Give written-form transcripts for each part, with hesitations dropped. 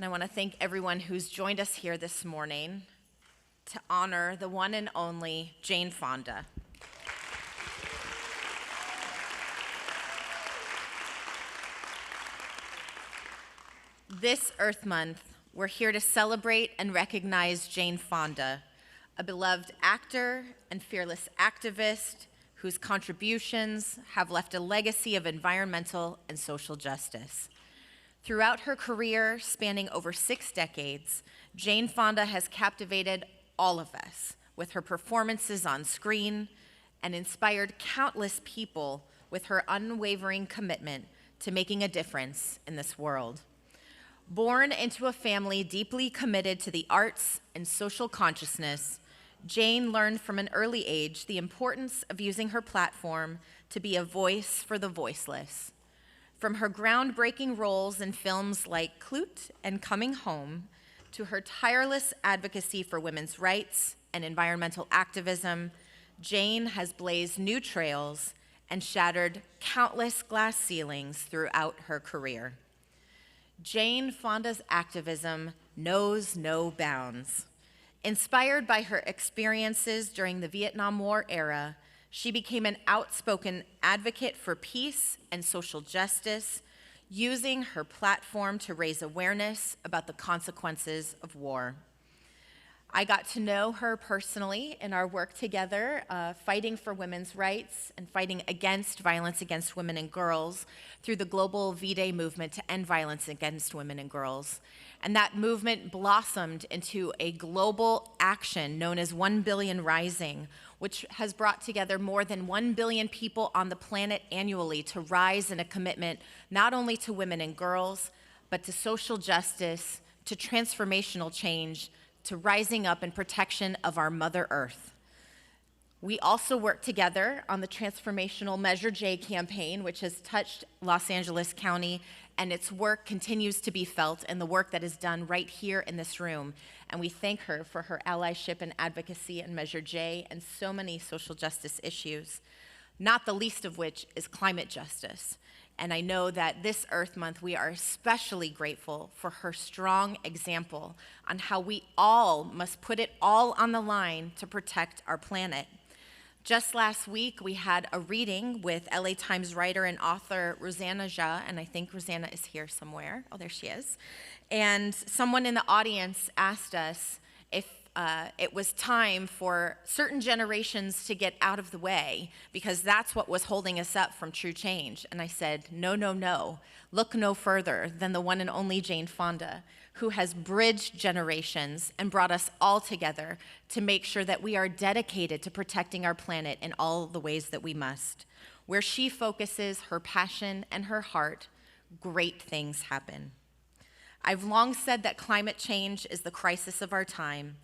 And I want to thank everyone who's joined us here this morning to honor the one and only Jane Fonda. This Earth Month, we're here to celebrate and recognize Jane Fonda, a beloved actor and fearless activist whose contributions have left a legacy of environmental and social justice. Throughout her career, spanning over 6 decades, Jane Fonda has captivated all of us with her performances on screen and inspired countless people with her unwavering commitment to making a difference in this world. Born into a family deeply committed to the arts and social consciousness, Jane learned from an early age the importance of using her platform to be a voice for the voiceless. From her groundbreaking roles in films like Clute and Coming Home, to her tireless advocacy for women's rights and environmental activism, Jane has blazed new trails and shattered countless glass ceilings throughout her career. Jane Fonda's activism knows no bounds. Inspired by her experiences during the Vietnam War era, she became an outspoken advocate for peace and social justice, using her platform to raise awareness about the consequences of war. I got to know her personally in our work together, fighting for women's rights and fighting against violence against women and girls through the global V-Day movement to end violence against women and girls. And that movement blossomed into a global action known as 1 Billion Rising, which has brought together more than 1 billion people on the planet annually to rise in a commitment not only to women and girls, but to social justice, to transformational change, to rising up in protection of our Mother Earth. We also work together on the transformational Measure J campaign, which has touched Los Angeles County, and its work continues to be felt in the work that is done right here in this room. And we thank her for her allyship and advocacy in Measure J and so many social justice issues, not the least of which is climate justice. And I know that this Earth Month, we are especially grateful for her strong example on how we all must put it all on the line to protect our planet. Just last week, we had a reading with LA Times writer and author Rosanna Jha, and I think Rosanna is here somewhere. Oh, there she is. And someone in the audience asked us if it was time for certain generations to get out of the way because that's what was holding us up from true change. And I said, no, no, no. Look no further than the one and only Jane Fonda, who has bridged generations and brought us all together to make sure that we are dedicated to protecting our planet in all the ways that we must. Where she focuses her passion and her heart, great things happen. I've long said that climate change is the crisis of our time,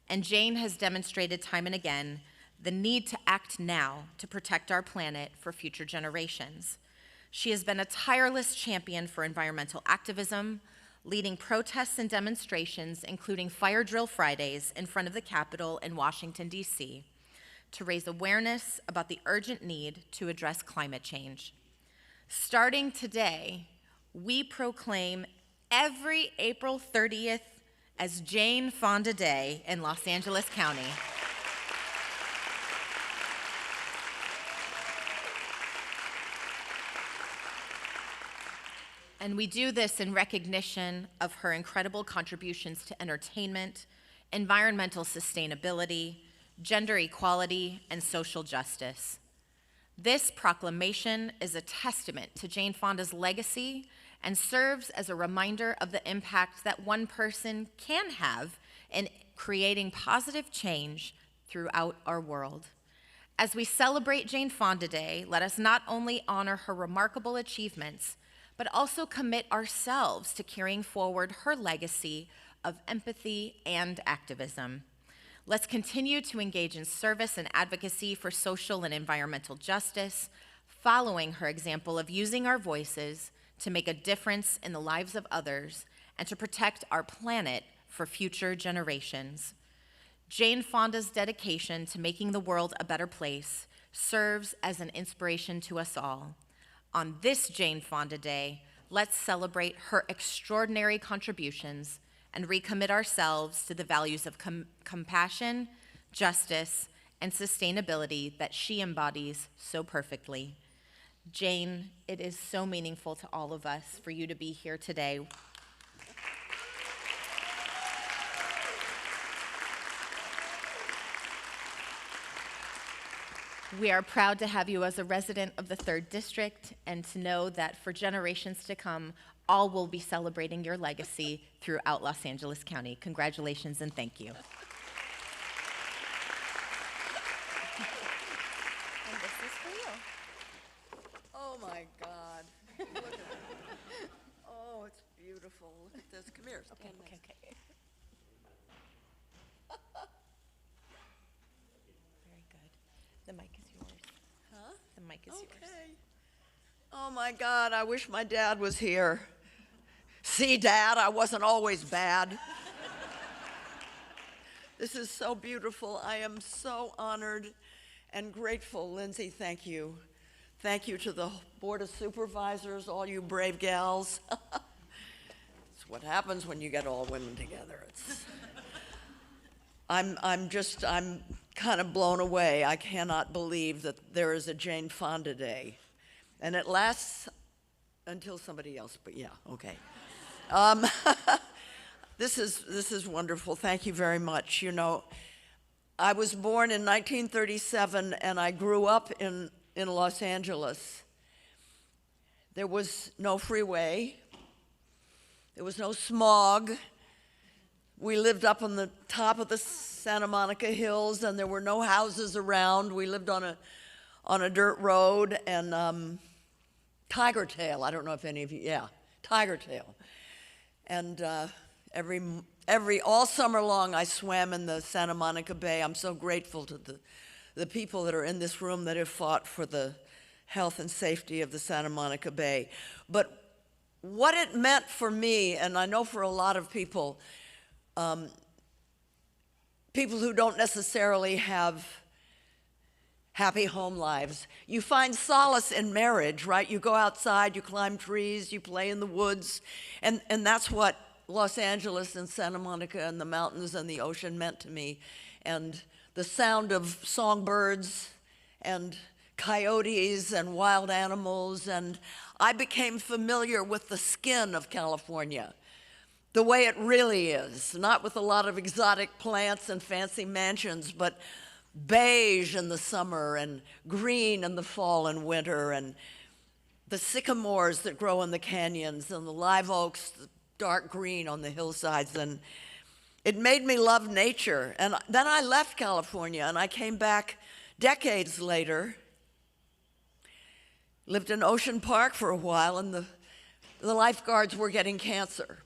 and Jane has demonstrated time and again the need to act now to protect our planet for future generations. She has been a tireless champion for environmental activism, leading protests and demonstrations, including Fire Drill Fridays in front of the Capitol in Washington, D.C., to raise awareness about the urgent need to address climate change. Starting today, we proclaim every April 30th as Jane Fonda Day in Los Angeles County. And we do this in recognition of her incredible contributions to entertainment, environmental sustainability, gender equality, and social justice. This proclamation is a testament to Jane Fonda's legacy and serves as a reminder of the impact that one person can have in creating positive change throughout our world. As we celebrate Jane Fonda Day, let us not only honor her remarkable achievements, but also commit ourselves to carrying forward her legacy of empathy and activism. Let's continue to engage in service and advocacy for social and environmental justice, following her example of using our voices to make a difference in the lives of others and to protect our planet for future generations. Jane Fonda's dedication to making the world a better place serves as an inspiration to us all. On this Jane Fonda Day, let's celebrate her extraordinary contributions and recommit ourselves to the values of compassion, justice, and sustainability that she embodies so perfectly. Jane, it is so meaningful to all of us for you to be here today. We are proud to have you as a resident of the 3rd District and to know that for generations to come, all will be celebrating your legacy throughout Los Angeles County. Congratulations and thank you. And this is for you. Oh my God. Look at it. Oh, it's beautiful. Look at this. Come here. Okay. Very good. The mic is yours. Huh? The mic is yours. Okay. Oh my God, I wish my dad was here. See, Dad, I wasn't always bad. This is so beautiful. I am so honored and grateful. Lindsey, thank you. Thank you to the Board of Supervisors, all you brave gals. It's what happens when you get all women together. I'm kind of blown away. I cannot believe that there is a Jane Fonda Day. And it lasts until somebody else, but yeah, okay. This is wonderful. Thank you very much. You know, I was born in 1937 and I grew up in Los Angeles. There was no freeway. There was no smog. We lived up on the top of the Santa Monica Hills and there were no houses around. We lived on a dirt road and Tiger Tail. I don't know if any of you, yeah, Tiger Tail. And all summer long I swam in the Santa Monica Bay. I'm so grateful to the people that are in this room that have fought for the health and safety of the Santa Monica Bay. But what it meant for me, and I know for a lot of people, people who don't necessarily have happy home lives, you find solace in marriage, right? You go outside, you climb trees, you play in the woods, and that's what Los Angeles and Santa Monica and the mountains and the ocean meant to me. And the sound of songbirds and coyotes and wild animals, and I became familiar with the skin of California, the way it really is, not with a lot of exotic plants and fancy mansions, but beige in the summer and green in the fall and winter, and the sycamores that grow in the canyons and the live oaks, the dark green on the hillsides. And it made me love nature. And then I left California and I came back decades later, lived in Ocean Park for a while, and the lifeguards were getting cancer.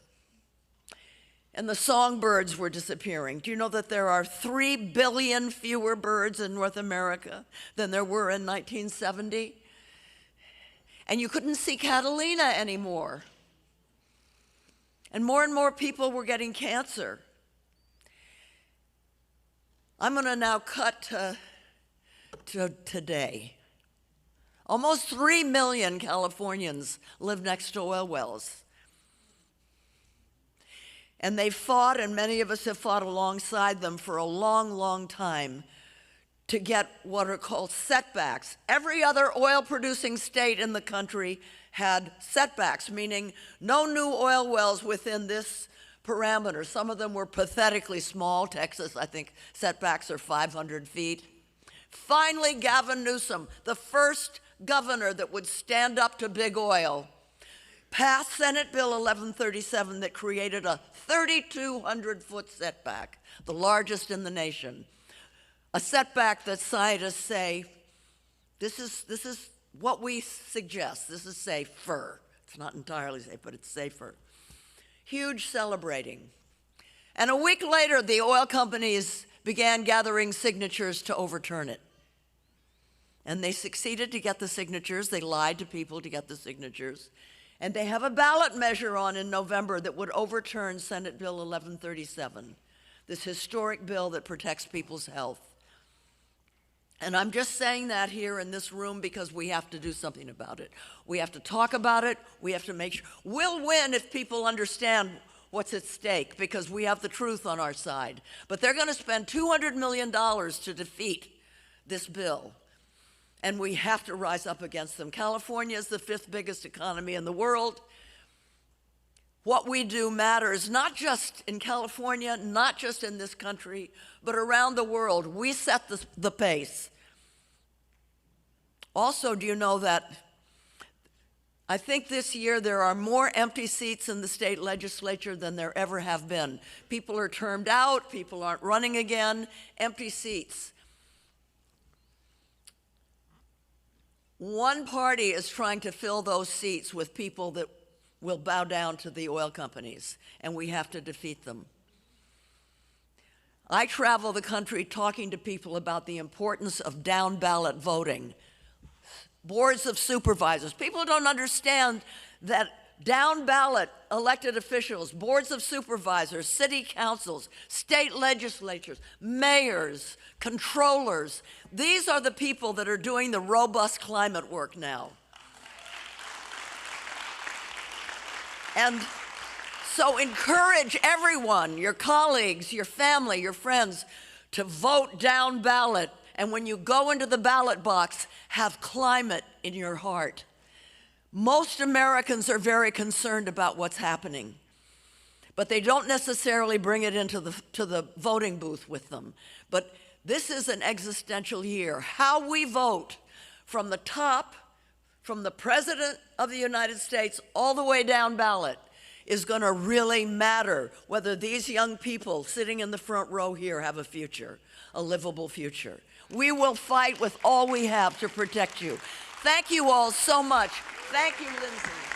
And the songbirds were disappearing. Do you know that there are 3 billion fewer birds in North America than there were in 1970? And you couldn't see Catalina anymore. And more people were getting cancer. I'm going to now cut to today. Almost 3 million Californians live next to oil wells. And they fought, and many of us have fought alongside them for a long, long time to get what are called setbacks. Every other oil-producing state in the country had setbacks, meaning no new oil wells within this parameter. Some of them were pathetically small. Texas, I think, setbacks are 500 feet. Finally, Gavin Newsom, the first governor that would stand up to big oil, passed Senate Bill 1137 that created a 3,200-foot setback, the largest in the nation. A setback that scientists say, this is what we suggest. This is safer. It's not entirely safe, but it's safer. Huge celebrating. And a week later, the oil companies began gathering signatures to overturn it. And they succeeded to get the signatures. They lied to people to get the signatures. And they have a ballot measure on in November that would overturn Senate Bill 1137, this historic bill that protects people's health. And I'm just saying that here in this room because we have to do something about it. We have to talk about it. We have to make sure. We'll win if people understand what's at stake because we have the truth on our side. But they're going to spend $200 million to defeat this bill. And we have to rise up against them. California is the 5th biggest economy in the world. What we do matters, not just in California, not just in this country, but around the world. We set the pace. Also, do you know that I think this year there are more empty seats in the state legislature than there ever have been. People are termed out, people aren't running again, empty seats. One party is trying to fill those seats with people that will bow down to the oil companies, and we have to defeat them. I travel the country talking to people about the importance of down-ballot voting. Boards of supervisors. People don't understand that down-ballot elected officials, boards of supervisors, city councils, state legislatures, mayors, controllers, these are the people that are doing the robust climate work now. And so encourage everyone, your colleagues, your family, your friends, to vote down ballot. And when you go into the ballot box, have climate in your heart. Most Americans are very concerned about what's happening, but they don't necessarily bring it into the voting booth with them. But this is an existential year. How we vote from the top, from the President of the United States all the way down ballot, is going to really matter whether these young people sitting in the front row here have a future, a livable future. We will fight with all we have to protect you. Thank you all so much. Thank you, Lindsey.